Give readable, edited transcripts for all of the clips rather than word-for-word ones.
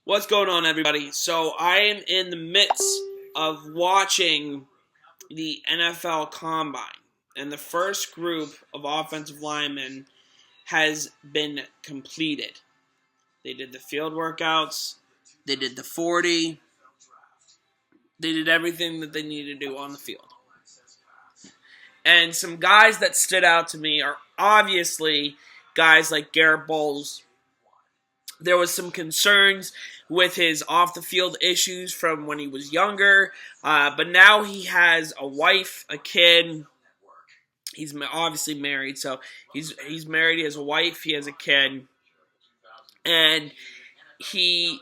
What's going on, everybody? So I am in the midst of watching the NFL Combine, and the first group of offensive linemen has been completed. They did the field workouts, they did the 40, they did everything that they needed to do on the field. And some guys that stood out to me are obviously guys like Garrett Bowles. There was some concerns with his off-the-field issues from when he was younger, but now he has a wife, a kid. He's obviously married, so he's married. He has a wife. He has a kid, and he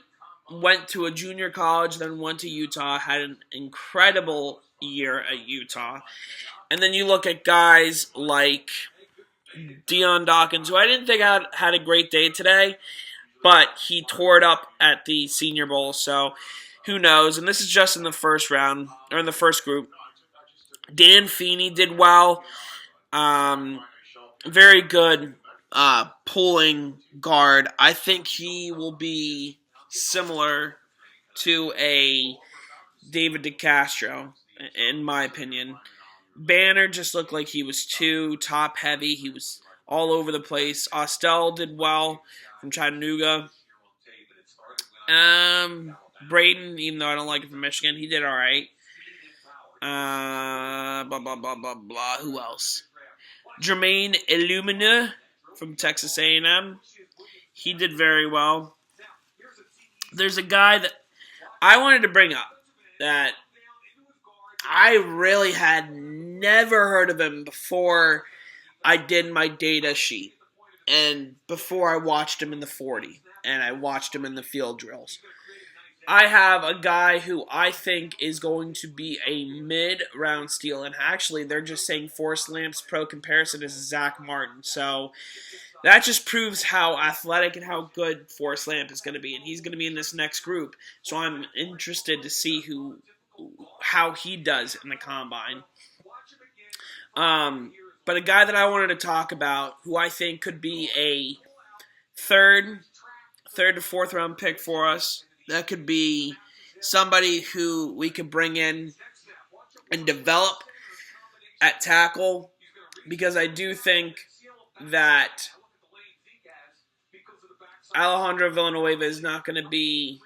went to a junior college, then went to Utah. Had an incredible year at Utah, and then you look at guys like Dion Dawkins, who I didn't think had a great day today. But he tore it up at the Senior Bowl, so who knows? And this is just in the first round, or in the first group. Dan Feeney did well. Very good pulling guard. I think he will be similar to a David DeCastro, in my opinion. Banner just looked like he was too top-heavy. He was all over the place. Austell did well from Chattanooga. Braden, even though I don't like him from Michigan, he did all right. Blah, blah, blah, blah, blah. Who else? Jermaine Illumina from Texas A&M. He did very well. There's a guy that I wanted to bring up that I really had never heard of him before I did my data sheet and before I watched him in the 40 and I watched him in the field drills. I have a guy who I think is going to be a mid-round steal, and actually they're just saying Forrest Lamp's pro comparison is Zach Martin, so that just proves how athletic and how good Forrest Lamp is going to be, and he's going to be in this next group, so I'm interested to see how he does in the Combine. But a guy that I wanted to talk about, who I think could be a third to fourth round pick for us, that could be somebody who we could bring in and develop at tackle, because I do think that Alejandro Villanueva is not going to be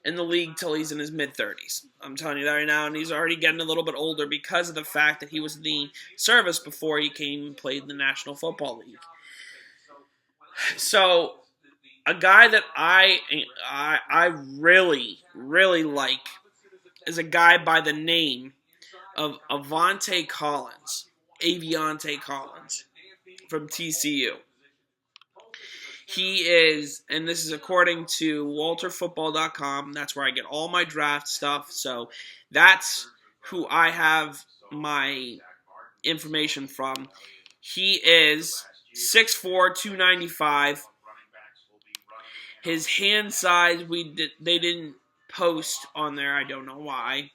in the league till he's in his mid-30s. I'm telling you that right now, and he's already getting a little bit older because of the fact that he was in the service before he came and played in the National Football League. So, a guy that I really, really like is a guy by the name of Aviante Collins from TCU. He is, and this is according to WalterFootball.com. That's where I get all my draft stuff. So that's who I have my information from. He is 6'4", 295. His hand size, they didn't post on there. I don't know why.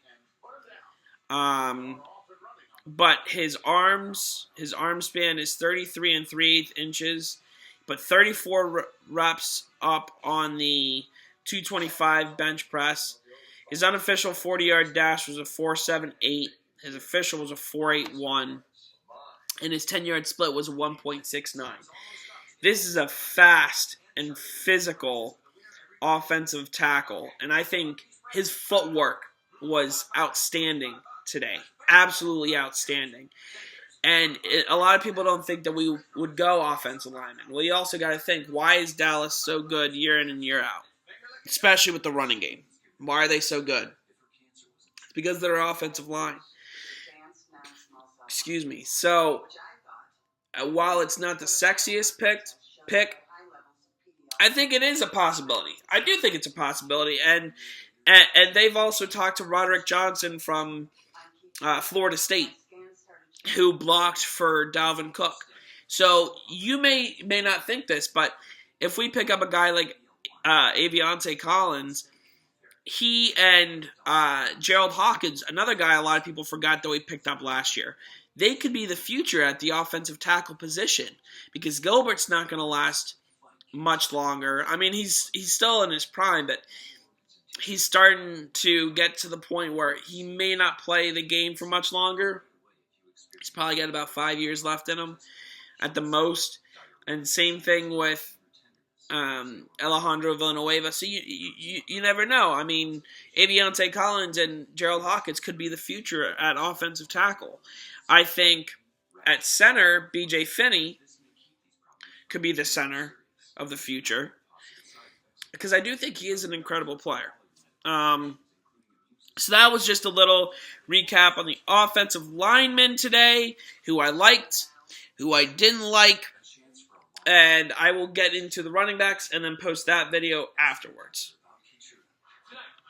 But his arm span is 33 3/8 inches. But 34 reps up on the 225 bench press. His unofficial 40-yard dash was a 4.78. His official was a 4.81. And his 10-yard split was a 1.69. This is a fast and physical offensive tackle. And I think his footwork was outstanding today. Absolutely outstanding. And a lot of people don't think that we would go offensive lineman. Well, you also got to think, why is Dallas so good year in and year out? Especially with the running game. Why are they so good? It's because they're offensive line. Excuse me. So, while it's not the sexiest pick, I think it is a possibility. I do think it's a possibility. And they've also talked to Roderick Johnson from Florida State, who blocked for Dalvin Cook. So you may not think this, but if we pick up a guy like Aviante Collins, he and Gerald Hawkins, another guy a lot of people forgot that we picked up last year, they could be the future at the offensive tackle position, because Gilbert's not going to last much longer. I mean, he's still in his prime, but he's starting to get to the point where he may not play the game for much longer. He's probably got about 5 years left in him at the most. And same thing with Alejandro Villanueva. So you never know. I mean, Aviante Collins and Gerald Hawkins could be the future at offensive tackle. I think at center, B.J. Finney could be the center of the future, because I do think he is an incredible player. So that was just a little recap on the offensive linemen today, who I liked, who I didn't like, and I will get into the running backs and then post that video afterwards.